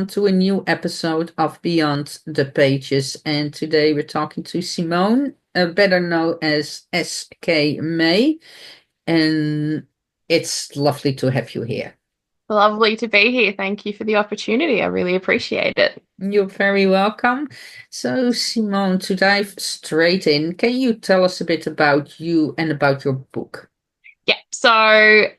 to a new episode of Beyond the Pages. And today we're talking to Simone, better known as S.K May. And it's lovely to have you here. Lovely to be here. Thank you for the opportunity. I really appreciate it. You're very welcome. So, Simone, to dive straight in, can you tell us a bit about you and about your book? Yeah, so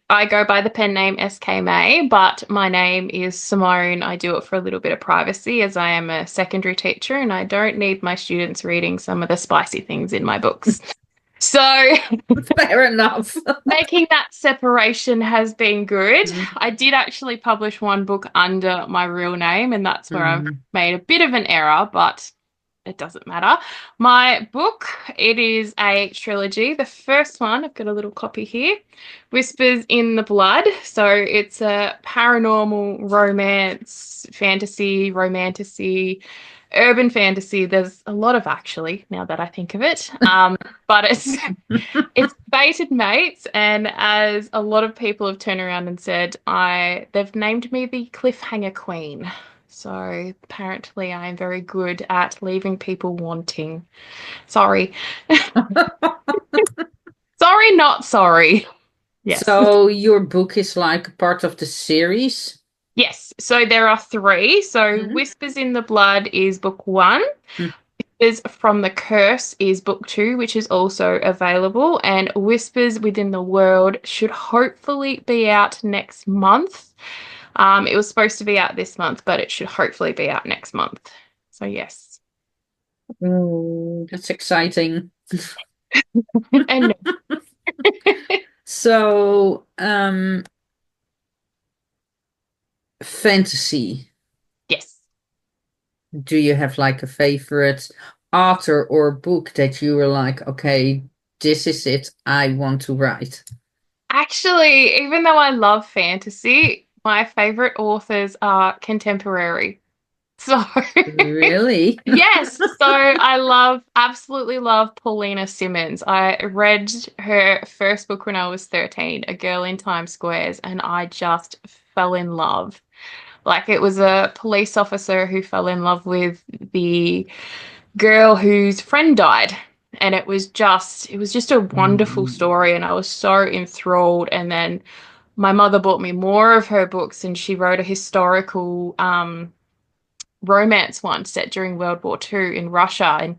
I go by the pen name S.K May, but my name is Simone. I do it for a little bit of privacy as I am a secondary teacher and I don't need my students reading some of the spicy things in my books. So Fair enough. making that separation has been good. Mm, I did actually publish one book under my real name, and that's where I've mm, made a bit of an error, but it doesn't matter. My book, it is a trilogy. The first one, I've got a little copy here, Whispers in the Blood. So it's a paranormal romance, fantasy, romantasy, urban fantasy. There's a lot of actually, now that I think of it. But it's Fated Mates, and as a lot of people have turned around and said, they've named me the Cliffhanger Queen. So apparently I am very good at leaving people wanting. Sorry. Sorry, not sorry. Yes. So, your book is like part of the series? Yes. So there are three. So Mhm. Whispers in the Blood is book one. Whispers from the Curse is book two, which is also available. And Whispers Within the World should hopefully be out next month. It was supposed to be out this month, but it should hopefully be out next month. So yes. Oh, that's exciting. And So, fantasy. yes. Do you have like a favorite author or book that you were like, okay, this is it, I want to write? Actually, even though I love fantasy, my favorite authors are contemporary. So, Really? yes, so absolutely love Paulina Simmons. I read her first book when I was 13, A Girl in Times Squares, and I just fell in love. Like it was a police officer who fell in love with the girl whose friend died. And it was just a wonderful Mm. story, and I was so enthralled. And then my mother bought me more of her books, and she wrote a historical romance one set during World War II in Russia. And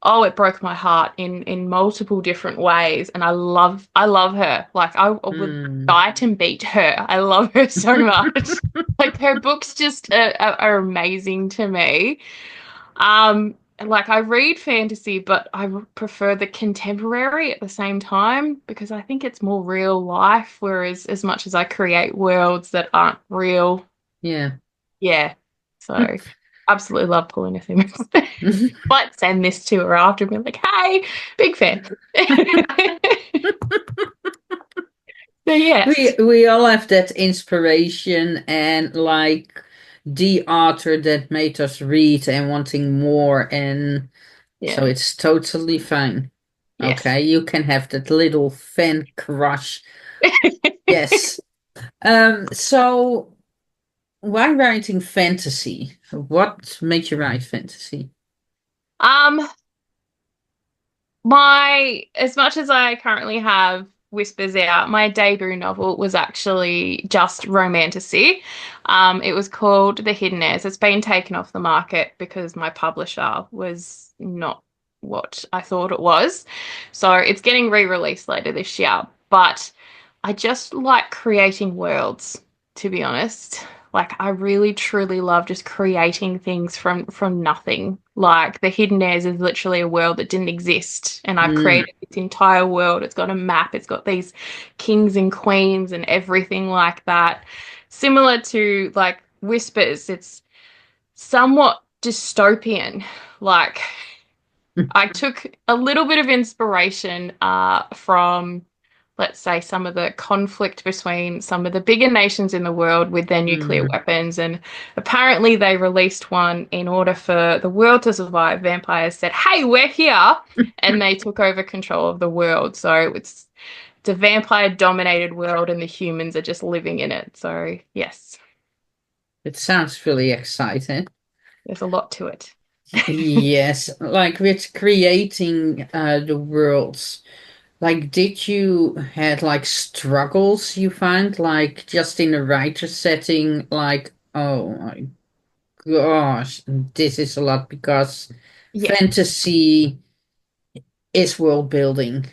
oh, it broke my heart in multiple different ways. And I love her. Like I would Mm. bite and beat her. I love her so much. Like her books just are amazing to me. Like I read fantasy, but I prefer the contemporary at the same time because I think it's more real life, whereas as much as I create worlds that aren't real, Yeah. yeah. So absolutely love pulling a thing. Might send this to her after and be like, hey, big fan. So We yes. we all have that inspiration and like the author that made us read and wanting more, and so Yeah. it's totally fine. Yes. Okay, you can have that little fan crush. Yes. So why writing fantasy? What made you write fantasy? Um, my as much as I currently have Whispers out, my debut novel was actually just romantasy. It was called The Hidden Heirs. It's been taken off the market because my publisher was not what I thought it was. So it's getting re-released later this year. But I just like creating worlds, to be honest. Like I really truly love just creating things from nothing. Like The Hidden Airs is literally a world that didn't exist, and I've Mm, created this entire world. It's got a map, it's got these kings and queens and everything like that. Similar to like Whispers, it's somewhat dystopian. Like I took a little bit of inspiration from, let's say, some of the conflict between some of the bigger nations in the world with their nuclear mm. weapons. And apparently, they released one in order for the world to survive. Vampires said, "Hey, we're here," and they took over control of the world. So it's a vampire-dominated world, and the humans are just living in it. So yes. It sounds really exciting. There's a lot to it. Yes, like with creating the worlds. Like, did you had like struggles you find like just in a writer setting? Like, oh my gosh, this is a lot because Yeah. fantasy is world building.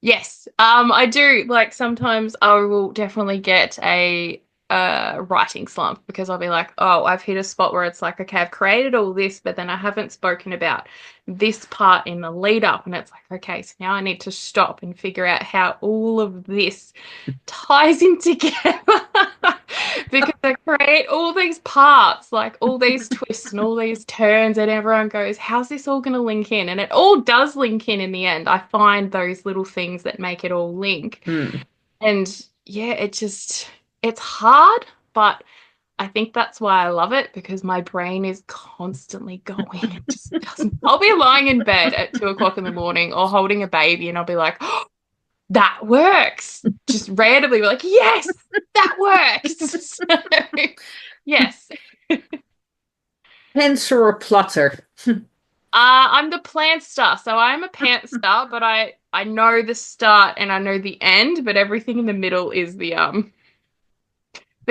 Yes. I do like sometimes I will definitely get a writing slump because I'll be like, oh, I've hit a spot where it's like, okay, I've created all this, but then I haven't spoken about this part in the lead up. And it's like, okay, so now I need to stop and figure out how all of this ties in together. Because I create all these parts, like all these twists and all these turns, and everyone goes, how's this all going to link in? And it all does link in the end. I find those little things that make it all link. Hmm. And yeah, it's hard, but I think that's why I love it because my brain is constantly going. It just doesn't. I'll be lying in bed at 2 o'clock in the morning or holding a baby, and I'll be like, oh, that works. Just randomly be like, yes, that works. So, yes. Pencil or plotter? I'm the plan star, so I'm a pant star, but I know the start and I know the end, but everything in the middle is the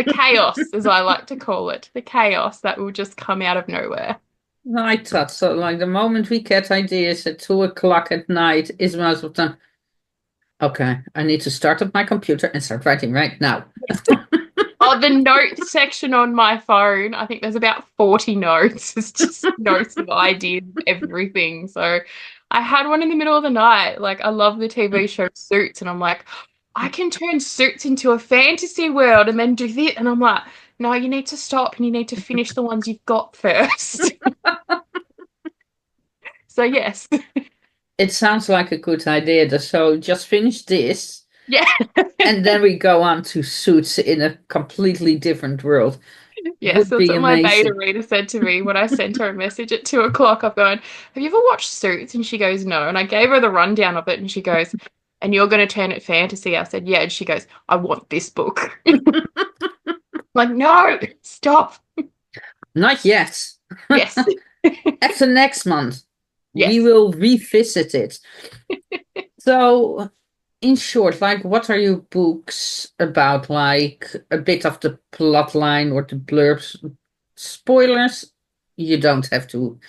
chaos, as I like to call it, the chaos that will just come out of nowhere. I thought so. Like the moment we get ideas at 2 o'clock at night is most of the time. Okay, I need to start up my computer and start writing right now. Oh, the note section on my phone, I think there's about 40 notes. It's just notes of ideas, everything. So I had one in the middle of the night. Like, I love the TV show Suits, and I'm like, I can turn Suits into a fantasy world and then do this. And I'm like, no, you need to stop and you need to finish the ones you've got first. So, yes. It sounds like a good idea. So just finish this, Yeah. and then we go on to Suits in a completely different world. Yes, Would that's be what my beta amazing. reader said to me when I sent her a message at 2 o'clock. I've gone, have you ever watched Suits? And she goes, no. And I gave her the rundown of it and she goes, and you're going to turn it fantasy. I said, yeah. And she goes, I want this book. I'm like, no, stop. Not yet. Yes. After next month, we Yes. will revisit it. So, in short, like, what are your books about? Like, a bit of the plot line or the blurbs? Spoilers, you don't have to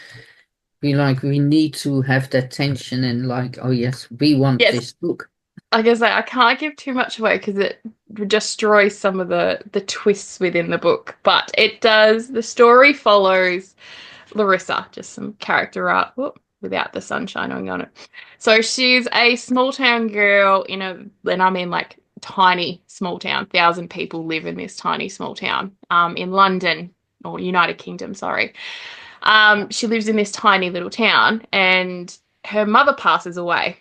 be like, we need to have that tension and, like, oh, yes, we want Yes. this book. Like I say, I can't give too much away because it destroys some of the twists within the book. But it does. The story follows Larissa, just some character art. Whoop, without the sunshine on it. So she's a small town girl and I mean like tiny small town. 1,000 people live in this tiny small town, in London or United Kingdom, sorry. She lives in this tiny little town, and her mother passes away.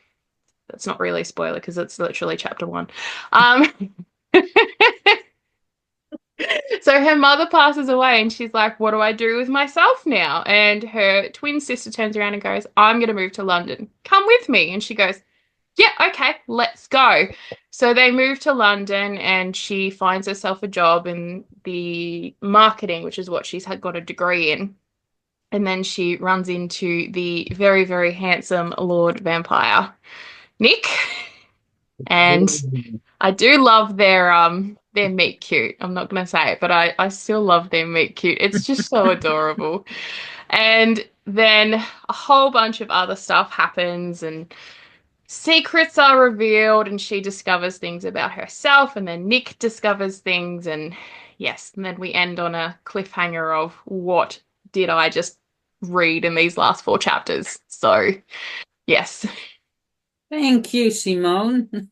That's not really a spoiler because it's literally chapter one. Um, So her mother passes away and she's like, what do I do with myself now? And her twin sister turns around and goes, I'm going to move to London. Come with me. And she goes, yeah, okay, let's go. So they move to London and she finds herself a job in the marketing, which is what she's had got a degree in. And then she runs into the very, very handsome Lord Vampire, Nik. And I do love their meet cute. I'm not gonna say it, but I still love their meet cute. It's just so adorable. And then a whole bunch of other stuff happens and secrets are revealed and she discovers things about herself and then Nik discovers things and yes, and then we end on a cliffhanger of what did I just read in these last 4 chapters. So, yes. Thank you, Simone.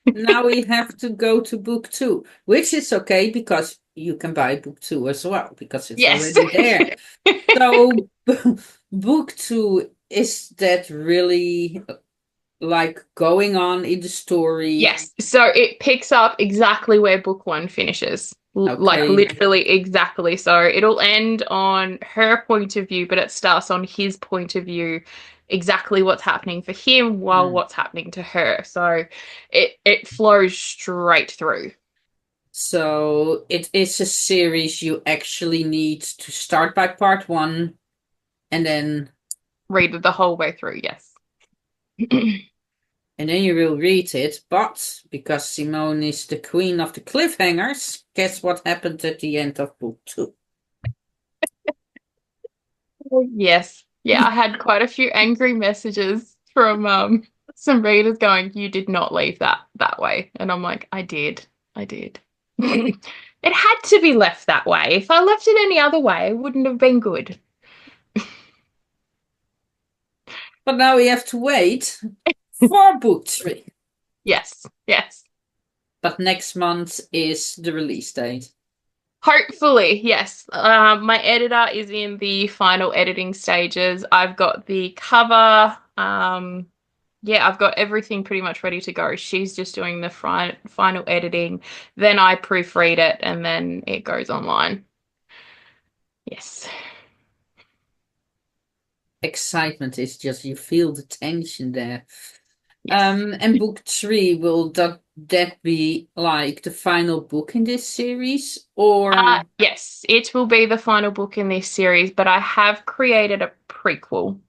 Now we have to go to book two, which is okay because you can buy book two as well because it's Yes. already there. So, book two, is that really like going on in the story? Yes. So it picks up exactly where book one finishes. Like Okay. literally exactly. So it'll end on her point of view, but it starts on his point of view, exactly what's happening for him while Hmm. what's happening to her. So it flows straight through. So it is a series you actually need to start by part one and then Read it the whole way through, yes. you will read it. But because Simone is the queen of the cliffhangers, guess what happened at the end of book two? Yes. Yeah, I had quite a few angry messages from some readers going, "You did not leave that way." And I'm like, "I did. I did." It had to be left that way. If I left it any other way, it wouldn't have been good. But now we have to wait for book three. Yes. Yes. But next month is the release date. Hopefully, yes. My editor is in the final editing stages. I've got the cover. Yeah, I've got everything pretty much ready to go. She's just doing the final editing. Then I proofread it and then it goes online. Yes. Excitement is just you feel the tension there. Yes. And book three, will that be like the final book in this series? Or Yes, it will be the final book in this series, but I have created a prequel.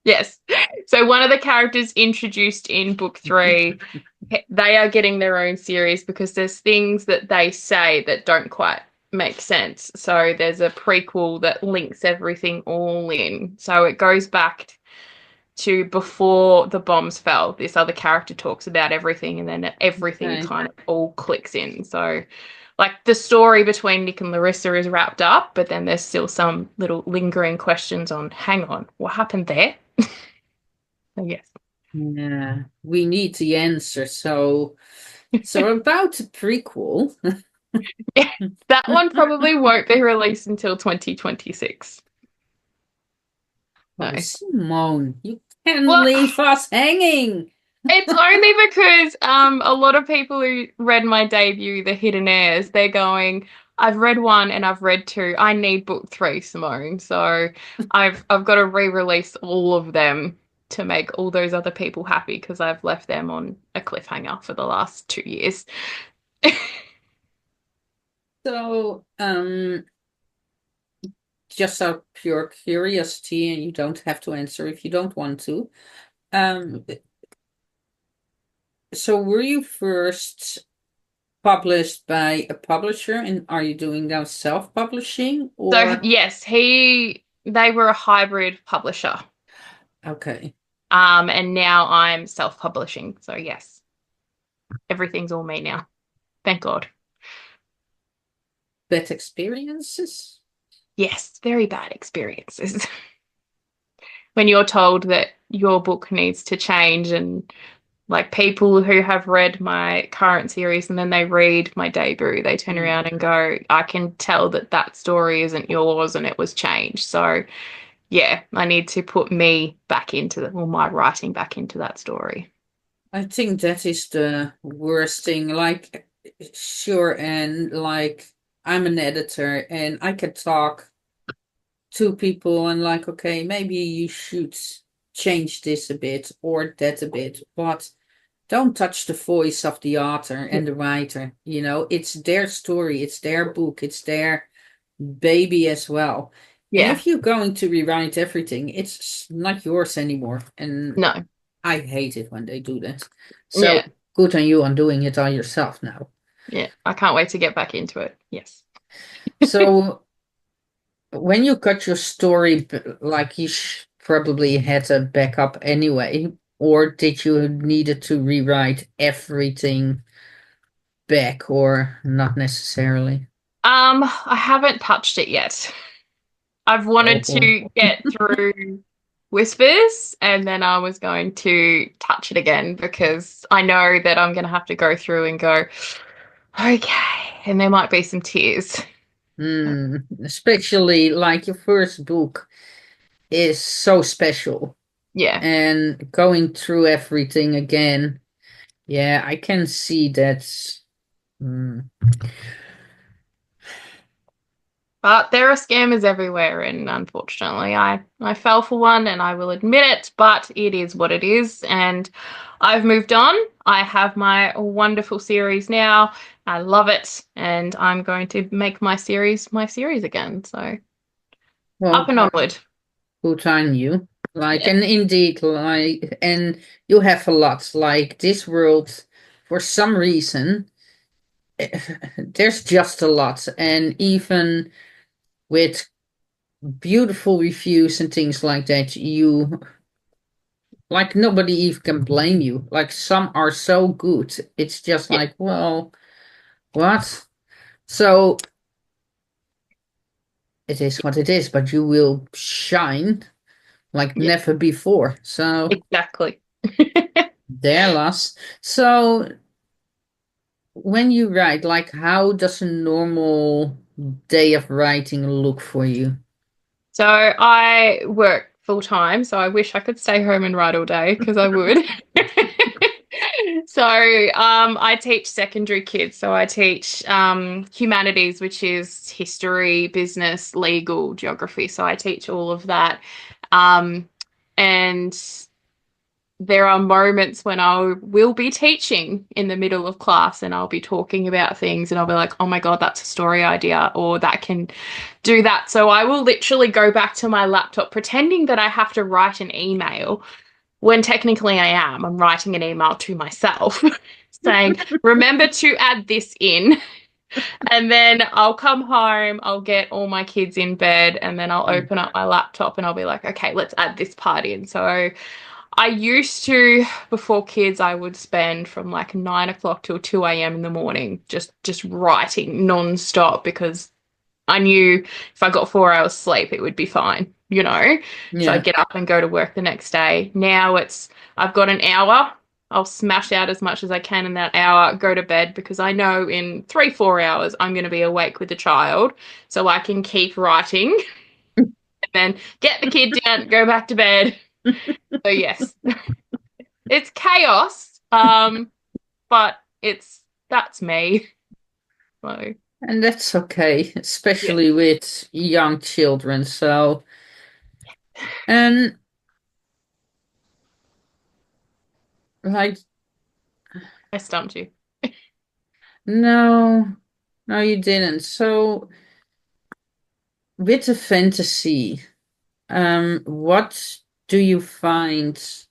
Yes. So one of the characters introduced in book three, they are getting their own series because there's things that they say that don't quite make sense. So there's a prequel that links everything all in. So it goes back to before the bombs fell. This other character talks about everything and then everything okay. kind of all clicks in. So like the story between Nik and Larissa is wrapped up, but then there's still some little lingering questions on, hang on, what happened there? So yes. Yeah, we need the answer. So about the prequel. That one probably won't be released until 2026. No. Oh, Simone, you can Well, leave us hanging. it's only because a lot of people who read my debut, The Hidden Heirs, they're going, I've read one and I've read two. I need book three, Simone. So I've got to re-release all of them to make all those other people happy because I've left them on a cliffhanger for the last 2 years. So, just out of pure curiosity, and you don't have to answer if you don't want to. Um, so were you first published by a publisher, and are you doing now self-publishing So or yes, they were a hybrid publisher. okay, And now I'm self-publishing. So yes, everything's all me now. Thank God. bad experiences? Yes, very bad experiences. When you're told that your book needs to change and like people who have read my current series and then they read my debut, they turn Hmm. around and go, I can tell that that story isn't yours and it was changed. So yeah, I need to put me back into the, well, my writing back into that story. I think that is the worst thing. Like, sure, and like I'm an editor and I can talk to people and like, okay, maybe you should change this a bit or that a bit, but don't touch the voice of the author and the writer. It's their story, it's their book, it's their baby as well. And Yeah. if you're going to rewrite everything, it's not yours anymore. And No. I hate it when they do that. Yeah. So good on you on doing it all yourself now. Yeah. I can't wait to get back into it. Yes. So when you cut your story, like you probably had a backup anyway, or did you needed to rewrite everything back, or not necessarily? I haven't touched it yet. I've wanted Oh, to get through Whispers and then I was going to touch it again because I know that I'm going to have to go through and go, okay, and there might be some tears. especially like your first book is so special, Yeah. and going through everything again. Yeah, I can see that. Hmm. But there are scammers everywhere, and unfortunately, I fell for one, and I will admit it, but it is what it is, and I've moved on. I have my wonderful series now. I love it, and I'm going to make my series again. So up Well, and onward. good on you. Like, Yeah. and indeed, like, and you have a lot. Like, this world, for some reason, there's just a lot. And even with beautiful reviews and things like that, like, nobody even can blame you. Like, some are so good. It's just Yeah. like, well, what? So, it is what it is, but you will shine like Yeah. never before. So, Exactly. there, lass. So, when you write, like, how does a normal day of writing look for you? So I work full time, so I wish I could stay home and write all day because I would. So I teach secondary kids. So I teach humanities, which is history, business, legal, geography. So I teach all of that. Um, and there are moments when I will be teaching in the middle of class and I'll be talking about things and I'll be like, oh my God, that's a story idea, or that can do that. So I will literally go back to my laptop pretending that I have to write an email when technically I am. I'm writing an email to myself saying, remember to add this in. And then I'll come home, I'll get all my kids in bed, and then I'll Mm. open up my laptop and I'll be like, okay, let's add this part in. So I used to, before kids, I would spend from like 9 o'clock till 2 a.m. in the morning just writing non-stop because I knew if I got 4 hours sleep, it would be fine, you know? So I'd Yeah. get up and go to work the next day. Now I've got an hour. I'll smash out as much as I can in that hour, go to bed because I know in 3, 4 hours I'm going to be awake with the child. So I can keep writing and then get the kid down, go back to bed. So yes, it's chaos. But that's me. So And that's okay, yeah, especially with young children. So, and like, I stumped you. no, no, you didn't. So, with the fantasy, what do you find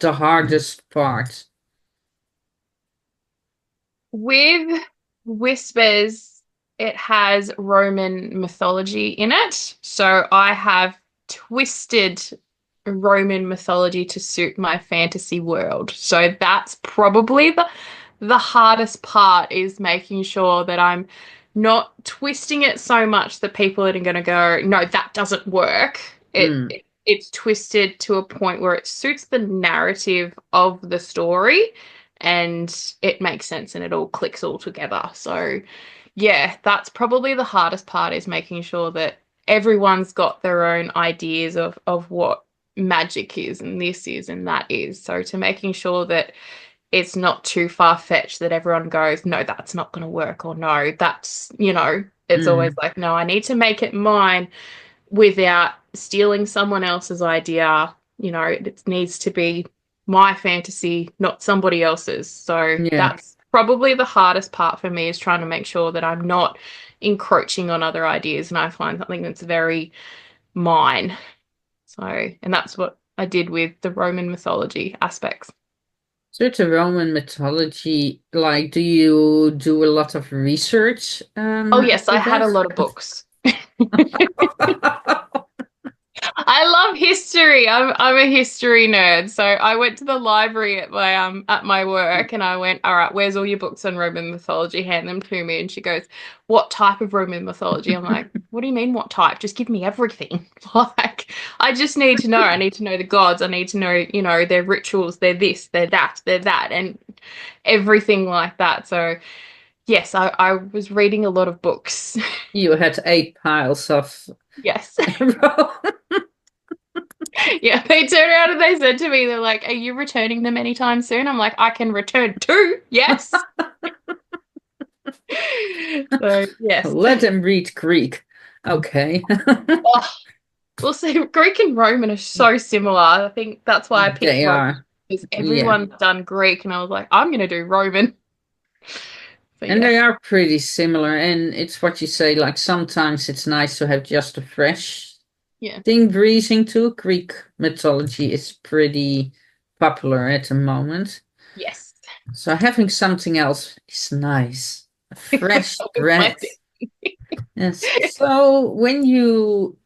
the hardest part? With Whispers, it has Roman mythology in it. So I have twisted Roman mythology to suit my fantasy world. So that's probably the hardest part is making sure that I'm not twisting it so much that people are going to go, no, that doesn't work. Mm, It's twisted to a point where it suits the narrative of the story and it makes sense and it all clicks all together. So yeah, that's probably the hardest part is making sure that everyone's got their own ideas of what magic is and this is and that is. So to making sure that it's not too far-fetched that everyone goes, no, that's not going to work, or no, it's always mm, like, no, I need to make it mine without stealing someone else's idea. It needs to be my fantasy, not somebody else's. So yeah. that's probably the hardest part for me is trying to make sure that I'm not encroaching on other ideas and I find something that's very mine. So, and that's what I did with the Roman mythology aspects. So it's a Roman mythology. Like, do you do a lot of research Oh, yes, I with had a that? lot of books. I love history. I'm a history nerd. So I went to the library at my work and I went, all right, where's all your books on Roman mythology? Hand them to me. And she goes, what type of Roman mythology? I'm like, what do you mean what type? Just give me everything. Like, I just need to know. I need to know the gods. I need to know, their rituals, they're this, they're that, and everything like that. So yes, I was reading a lot of books. You had 8 piles of Yes. Roman. Yeah, they turned around and they said to me, they're like, are you returning them anytime soon? I'm like, I can return two, yes. So, yes. Let them read Greek. Okay. Oh, we'll see. Greek and Roman are so similar. I think that's why I picked They Roman are. because Yeah. everyone's done Greek, and I was like, I'm gonna do Roman. So And they yes, are pretty similar. And it's what you say, like sometimes it's nice to have just a fresh yeah, thing breathing too. Greek mythology is pretty popular at the moment. yes. So having something else is nice. A fresh Always blessing. breath. Yes. So when you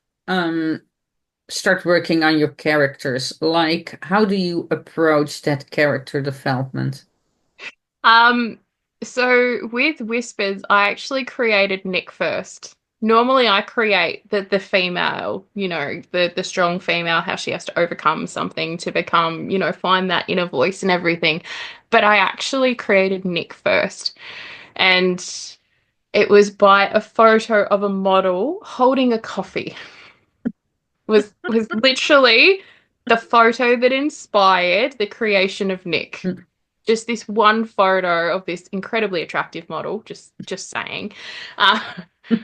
start working on your characters, like how do you approach that character development? Um, so with Whispers, I actually created Nik first. Normally I create the female, the strong female, how she has to overcome something to become, find that inner voice and everything. But I actually created Nik first. And it was by a photo of a model holding a coffee. Was literally the photo that inspired the creation of Nik. Mm. Just this one photo of this incredibly attractive model, just saying. Uh,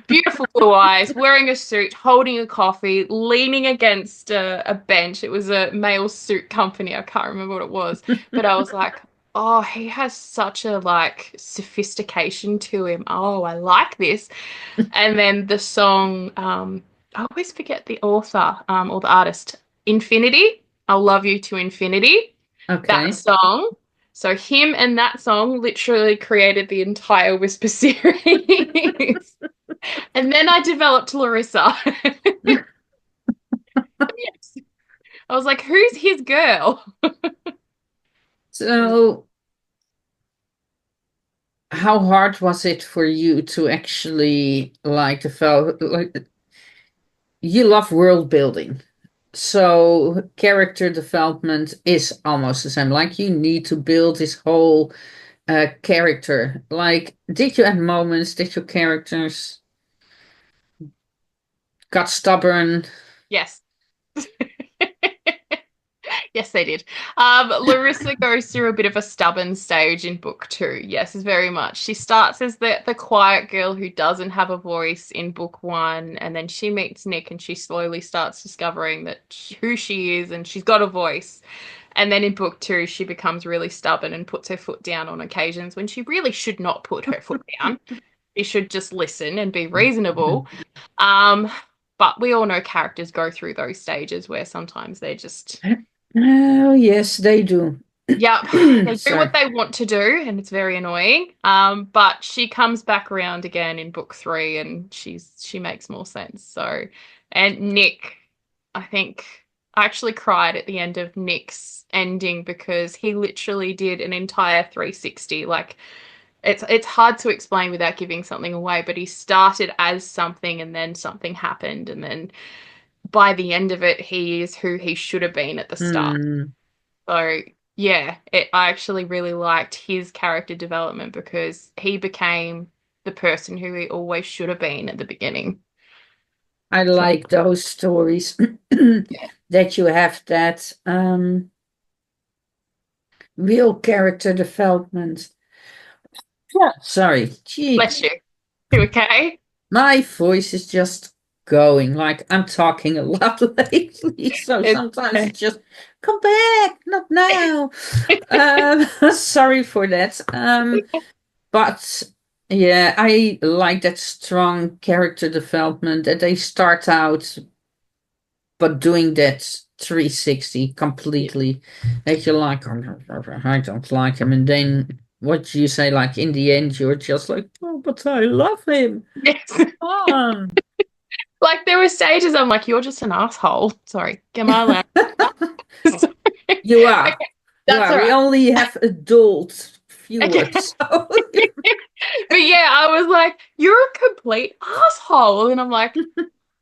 Beautiful blue eyes, wearing a suit, holding a coffee, leaning against a bench. It was a male suit company. I can't remember what it was, but I was like, oh, he has such a like sophistication to him. Oh, I like this. And then the song, I always forget the author, or the artist, Infinity. I'll love you to infinity. That Okay. song. So him and that song literally created the entire Whisper series. And then I developed Larissa. Yes. I was like, who's his girl? So how hard was it for you to actually like develop like you love world building. So character development is almost the same. Like you need to build this whole character. Like, did you at moments did your characters got stubborn? Yes. Yes, they did. Larissa goes through a bit of a stubborn stage in book two. Yes, very much. She starts as the quiet girl who doesn't have a voice in book one, and then she meets Nik, and she slowly starts discovering who she is, and she's got a voice. And then in book two, she becomes really stubborn and puts her foot down on occasions when she really should not put her foot down. She should just listen and be reasonable. Um, but we all know characters go through those stages where sometimes they're just Oh yes, they do. yep, they do Sorry. what they want to do, and it's very annoying. But she comes back around again in book three, and she makes more sense. So, and Nik, I think I actually cried at the end of Nik's ending because he literally did an entire 360. Like it's hard to explain without giving something away, but he started as something, and then something happened, and then by the end of it, he is who he should have been at the start. Hmm. So yeah, I actually really liked his character development because he became the person who he always should have been at the beginning. I So like those stories yeah, that you have that real character development. Yeah. Sorry. Gee, bless you. You okay? my voice is just going. Like I'm talking a lot lately, so It's sometimes okay. it's just come back, not now. Sorry for that. But yeah, I like that strong character development that they start out, but doing that 360 Yeah. completely. That you're like, "Oh, I don't like him," and then what you say, like in the end, you're just like, oh, but I love him. Yes. Oh. Like there were stages I'm like, you're just an asshole. Sorry. Am I allowed? Sorry. You are. Okay, You that's are. all We right. only have adult Okay. viewers. So But yeah, I was like, you're a complete asshole. And I'm like,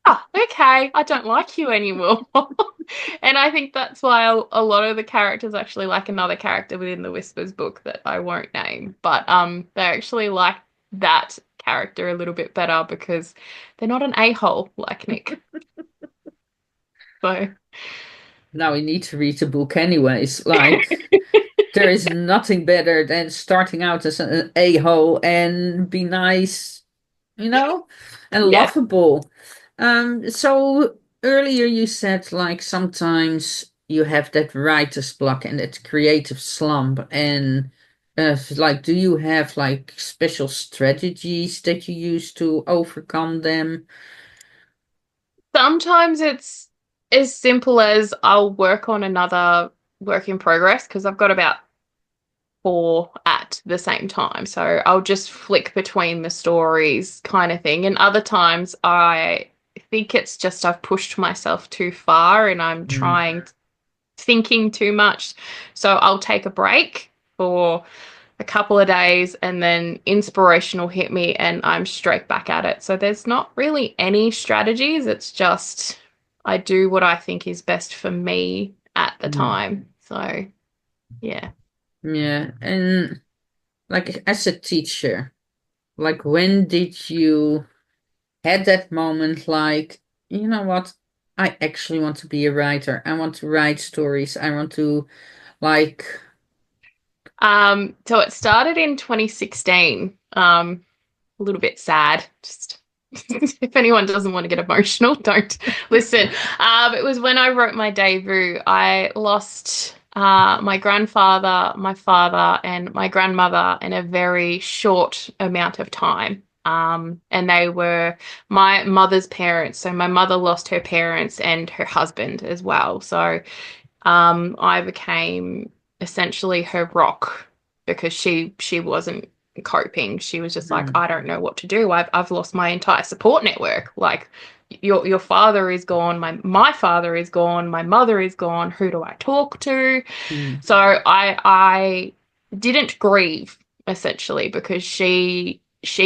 oh, okay, I don't like you anymore. And I think that's why a lot of the characters actually like another character within the Whispers book that I won't name, but they actually like that character a little bit better because they're not an a-hole like Nik. So now we need to read the book anyways. Like there is nothing better than starting out as an a-hole and be nice, and yeah, lovable. So earlier you said like sometimes you have that writer's block and that creative slump, and like, do you have like special strategies that you use to overcome them? Sometimes it's as simple as I'll work on another work in progress because I've got about four at the same time. So I'll just flick between the stories kind of thing. And other times I think it's just I've pushed myself too far and I'm Mm, thinking too much. So I'll take a break for a couple of days and then inspiration will hit me and I'm straight back at it. So there's not really any strategies. It's just I do what I think is best for me at the mm, time. So yeah. yeah, and like as a teacher, like when did you had that moment like, you know what? I actually want to be a writer. I want to write stories. I want to like, So it started in 2016. A little bit sad. Just if anyone doesn't want to get emotional, don't listen. It was when I wrote my debut. I lost my grandfather, my father, and my grandmother in a very short amount of time. And they were my mother's parents. So my mother lost her parents and her husband as well. So I became essentially her rock because she wasn't coping. She was just like, hmm, I don't know what to do. I've lost my entire support network. Like your father is gone, my father is gone, my mother is gone. Who do I talk to? hmm, So I didn't grieve essentially because she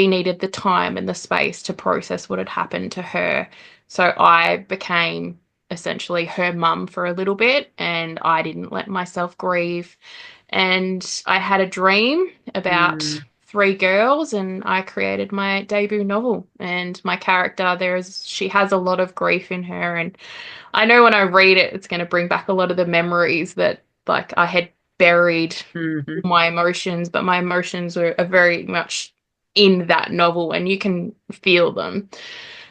needed the time and the space to process what had happened to her. So I became essentially her mum for a little bit and I didn't let myself grieve. And I had a dream about hmm, three girls and I created my debut novel. And my character, she has a lot of grief in her. And I know when I read it, it's going to bring back a lot of the memories that like I had buried hmm, my emotions, but my emotions are very much in that novel and you can feel them.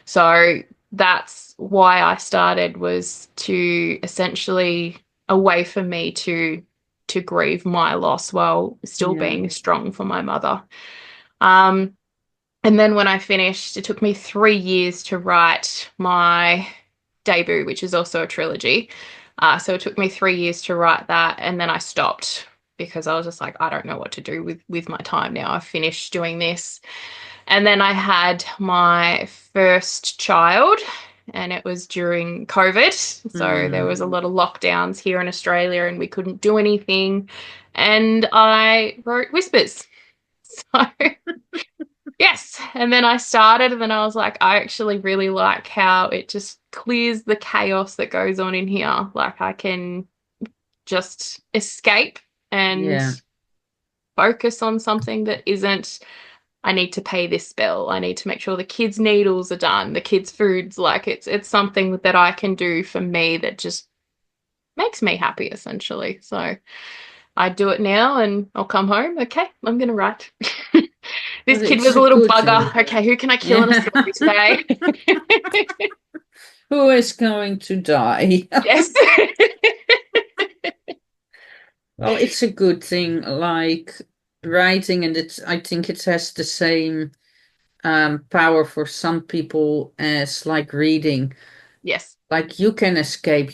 So that's why I started was to essentially a way for me to grieve my loss while still yeah, being strong for my mother. Um, and then when I finished, it took me 3 years to write my debut, which is also a trilogy. So it took me 3 years to write that, and then I stopped because I was just like, I don't know what to do with my time now. I've finished doing this. And then I had my first child, and it was during COVID. So there hmm, was a lot of lockdowns here in Australia, and we couldn't do anything. And I wrote Whispers. So yes. And then I started, and then I was like, I actually really like how it just clears the chaos that goes on in here. Like I can just escape and yeah. focus on something that isn't, I need to pay this bill. I need to make sure the kids' needles are done, the kids' foods. Like it's something that I can do for me that just makes me happy, essentially. So I do it now and I'll come home. Okay, I'm gonna write. This But kid it's was a a little good bugger. thing. Okay, who can I kill in a Yeah. story today? Who is going to die? Yes. Well, it's a good thing, like writing, and I think it has the same power for some people as like reading. Yes. Like you can escape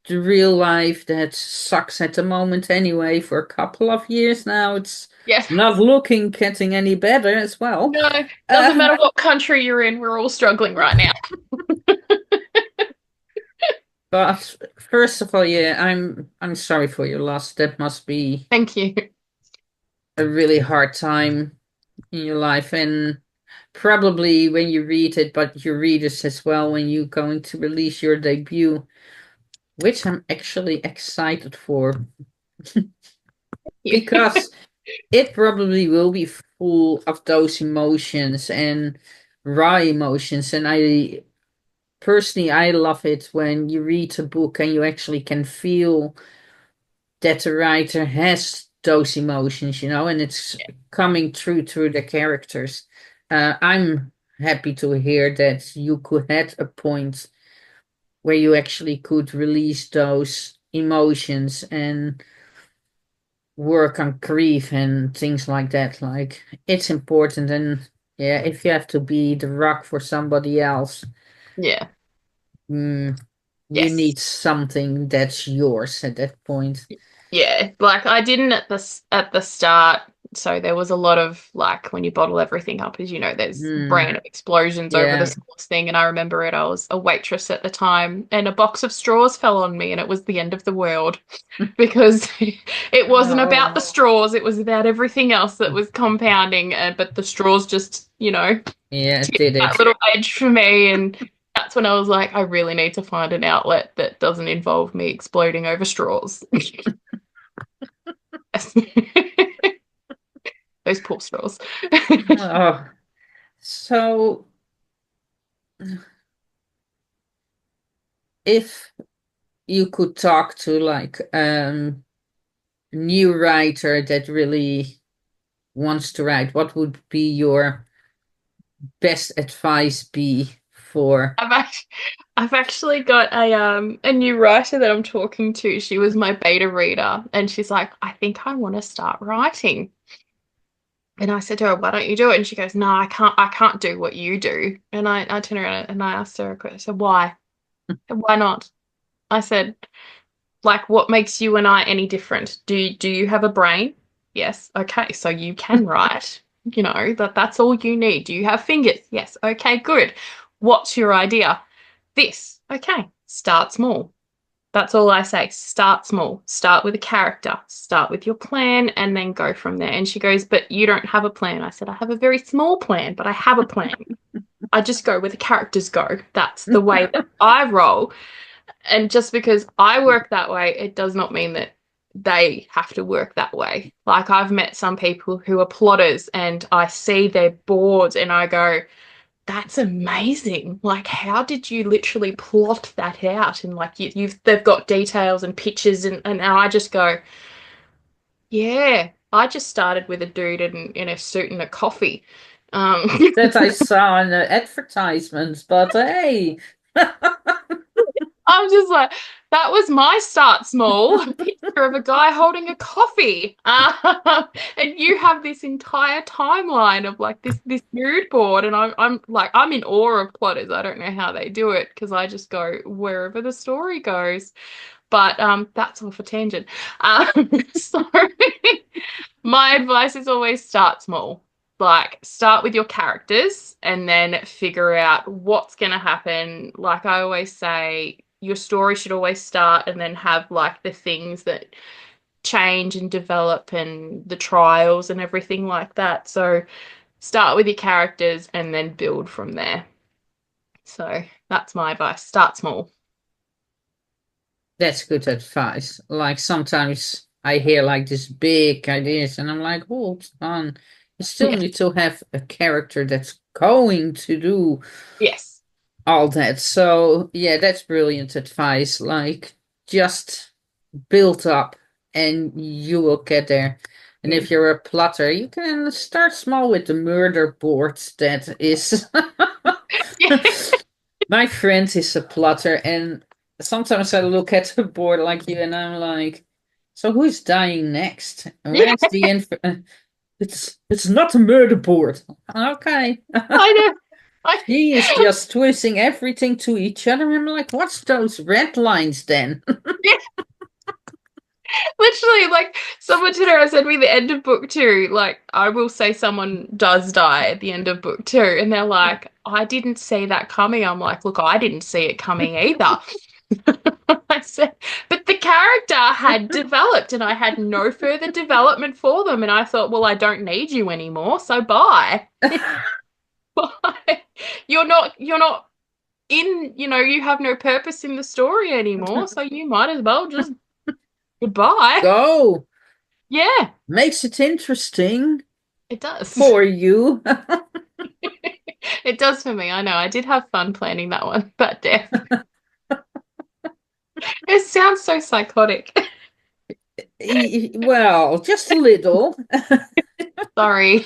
the real life that sucks at the moment anyway for a couple of years now. It's Yes. not looking getting any better as well. No, doesn't Uh, matter what country you're in, we're all struggling right now. but first of all, yeah, I'm sorry for your loss. That must be Thank you. a really hard time in your life, and probably when you read it, but your readers as well when you're going to release your debut, which I'm actually excited for You. because it probably will be full of those emotions and raw emotions. And I personally, I love it when you read a book and you actually can feel that the writer has those emotions, and it's coming through the characters. I'm happy to hear that you could had a point where you actually could release those emotions and work on grief and things like that. Like it's important, and yeah, if you have to be the rock for somebody else, Yeah. mm, you Yes. need something that's yours at that point. Yeah, like I didn't at the start. So there was a lot of like when you bottle everything up, as you know, there's Mm, brain explosions over the yeah. sauce thing. And I remember it. I was a waitress at the time, and a box of straws fell on me, and it was the end of the world because it wasn't about Oh, the straws. It was about everything else that was compounding. But the straws just, yeah, tipped did that it. little edge for me, and that's when I was like, I really need to find an outlet that doesn't involve me exploding over straws. Yes. Those poor straws. Oh, so if you could talk to like new writer that really wants to write, what would be your best advice be for? I've actually, I've actually got a new writer that I'm talking to. She was my beta reader, and she's like, I think I want to start writing. And I said to her, why don't you do it? And she goes, no, I can't do what you do. And I turned around and I asked her a question. I said, why? Why not? I said, like, what makes you and I any different? Do you have a brain? Yes. Okay, so you can write. That's all you need. Do you have fingers? Yes. Okay, good. What's your idea? This. Okay. Start small. That's all I say. Start small. Start with a character. Start with your plan and then go from there. And she goes, but you don't have a plan. I said, I have a very small plan, but I have a plan. I just go where the characters go. That's the way that I roll. And just because I work that way, it does not mean that they have to work that way. Like I've met some people who are plotters and I see their boards and I go, that's amazing. Like, how did you literally plot that out? And like they've got details and pictures and I just go, yeah, I just started with a dude in a suit and a coffee. Um, That I saw in the advertisements, but hey, I'm just like, that was my start small a picture of a guy holding a coffee. And you have this entire timeline of like this mood board, and I'm like, I'm in awe of plotters. I don't know how they do it because I just go wherever the story goes. But that's off a tangent. So my advice is always start small. Like, start with your characters and then figure out what's going to happen. Like I always say, your story should always start and then have like the things that change and develop and the trials and everything like that. So, start with your characters and then build from there. So, that's my advice. Start small. that's good advice. Like sometimes I hear like this big ideas, and I'm like, hold on, you still Yes. need to have a character that's going to do Yes. all that. So yeah, that's brilliant advice. Like just build up and you will get there. And Yeah. if you're a plotter, you can start small with the murder boards. That is my friend is a plotter, and sometimes I look at the board like you and I'm like, so who's dying next? Yeah. Where's the it's not a murder board. Okay. I know. I, He is just twisting everything to each other. I'm like, what's those red lines then? Literally, like someone today said me the end of book two, like I will say someone does die at the end of book two, and they're like, I didn't see that coming. I'm like, look, I didn't see it coming either. I said, but the character had developed and I had no further development for them. And I thought, well, I don't need you anymore, so bye. Bye. You're not in, you have no purpose in the story anymore, so you might as well just goodbye. Go. Yeah, Makes it interesting it does. for you. It does for me. I know. I did have fun planning that one, that death. It sounds so psychotic. Well, just a little. Sorry.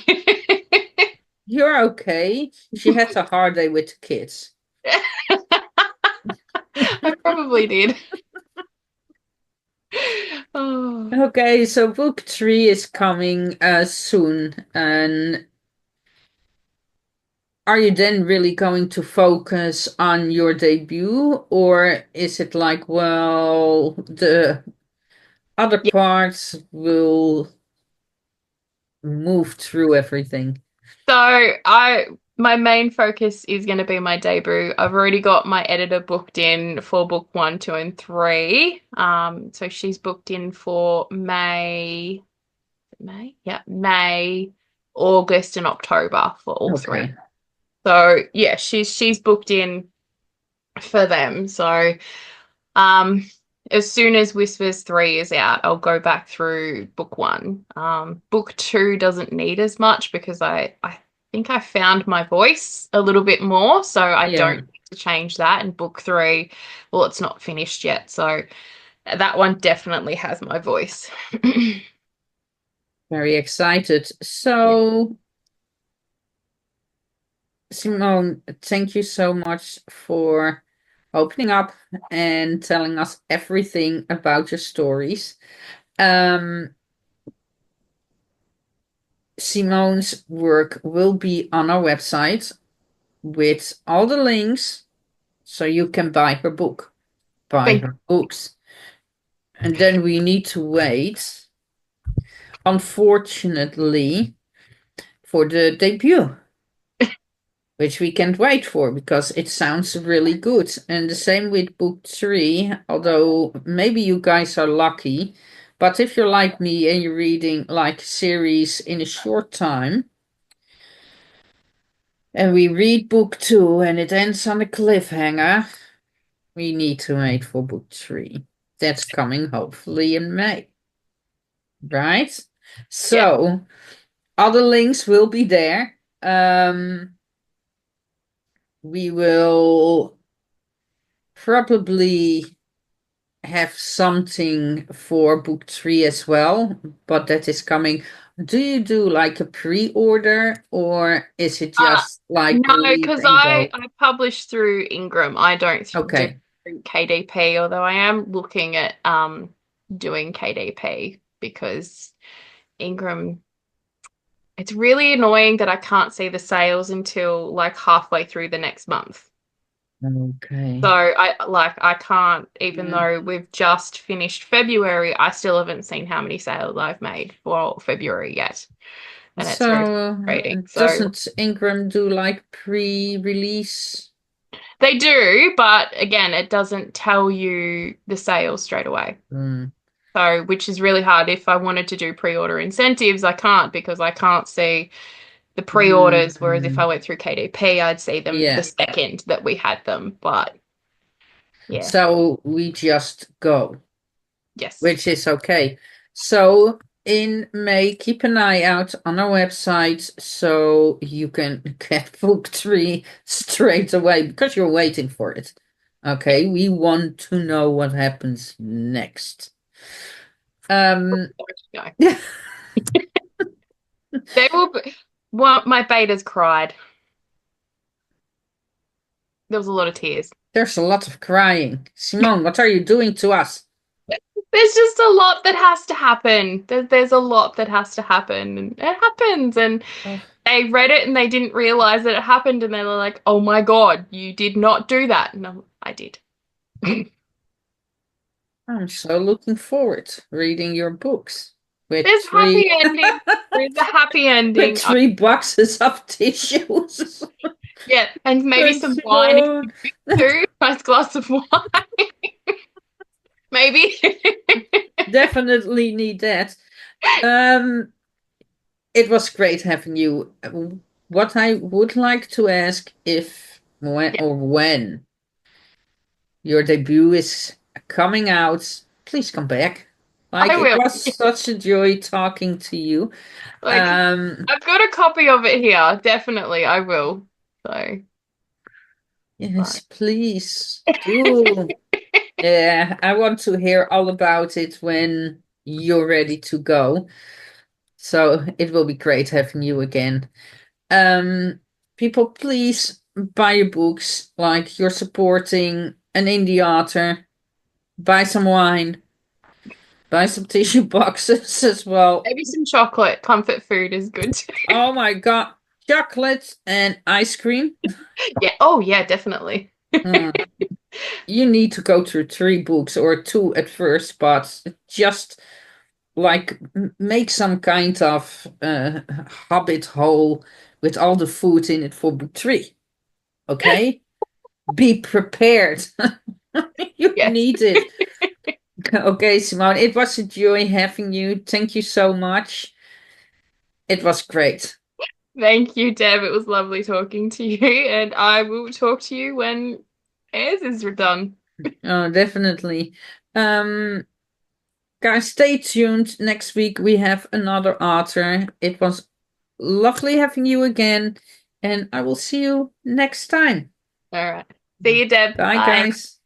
You're okay. She had a hard day with the kids. I probably did. Oh. Okay, so book 3 is coming soon. And are you then really going to focus on your debut, or is it like, well, the other Yeah. parts will move through everything? So my main focus is going to be my debut. I've already got my editor booked in for book 1, 2, and 3. So she's booked in for May, May, yeah, May, August, and October for all three. Okay. So yeah, she's booked in for them. So um as soon as Whispers 3 is out, I'll go back through book 1. Book 2 doesn't need as much because I think I found my voice a little bit more, so I Yeah, don't need to change that. And book 3, well, it's not finished yet, so that one definitely has my voice. very excited. Yeah. So, Simone, thank you so much for opening up and telling us everything about your stories. Um, Simone's work will be on our website with all the links so you can buy her book, buy Thank her books. And then we need to wait, unfortunately, for the debut, which we can't wait for because it sounds really good. And the same with book 3, although maybe you guys are lucky, but if you're like me and you're reading like series in a short time, and we read book 2 and it ends on a cliffhanger, we need to wait for book 3. That's coming hopefully in May, right? Yeah. So other links will be there. We will probably have something for book 3 as well, but that is coming. Do you do like a pre-order or is it Uh, just like no, read because and go? I publish through Ingram. I don't do Okay. KDP, although I am looking at doing KDP because Ingram, it's really annoying that I can't see the sales until like halfway through the next month. So Okay. I can't, even Yeah. though we've just finished February, I still haven't seen how many sales I've made for February yet. And it's very So frustrating. So doesn't Ingram do like pre-release? they do, but again, it doesn't tell you the sales straight away. Hmm. So, which is really hard. If I wanted to do pre-order incentives, I can't because I can't see the pre-orders. Whereas if I Mhm. went through KDP, I'd see them the Yeah. second that we had them. But yeah, So we just go, yes. which is okay. So in May, keep an eye out on our website so you can get book 3 straight away because you're waiting for it. Yeah. Okay, we want to know what happens next. Um, No. They will be, well, my betas cried. There was a lot of tears. there's a lot of crying. Simone, what are you doing to us? There's just a lot that has to happen. There's a lot that has to happen. And it happens. And Oh, they read it and they didn't realize that it happened. And they were like, oh my God, you did not do that. And I did. I'm so looking forward to reading your books with There's three happy ending. There's a happy with ending. 3 boxes of tissues. Yeah, and maybe But some wine if Simone, you drink too. Nice glass of wine. Maybe. definitely need that. Um, it was great having you. What I would like to ask if Yeah, when your debut is coming out, please come back. Like I it will. was such a joy talking to you. Like, Um, I've got a copy of it here. Definitely, I will. So, yes, right. please do. Yeah, I want to hear all about it when you're ready to go. So it will be great having you again. Um, people, please buy your books. Like you're supporting an indie author. Buy some wine. Buy some tissue boxes as well. Maybe some chocolate. Comfort food is good too. Oh my God. Chocolate and ice cream. Yeah. Oh, yeah, definitely. Hmm. You need to go through three books or two at first, but just like make some kind of hobbit hole with all the food in it for book three. Okay? Be prepared. You Yes. need it. Okay, Simone, it was a joy having you. Thank you so much. It was great. Thank you, Deb. It was lovely talking to you, and I will talk to you when Airs is done. Oh, definitely. Um, guys, stay tuned. Next week we have another author. It was lovely having you again, and I will see you next time. All right. See you, Deb. Bye, Bye. guys.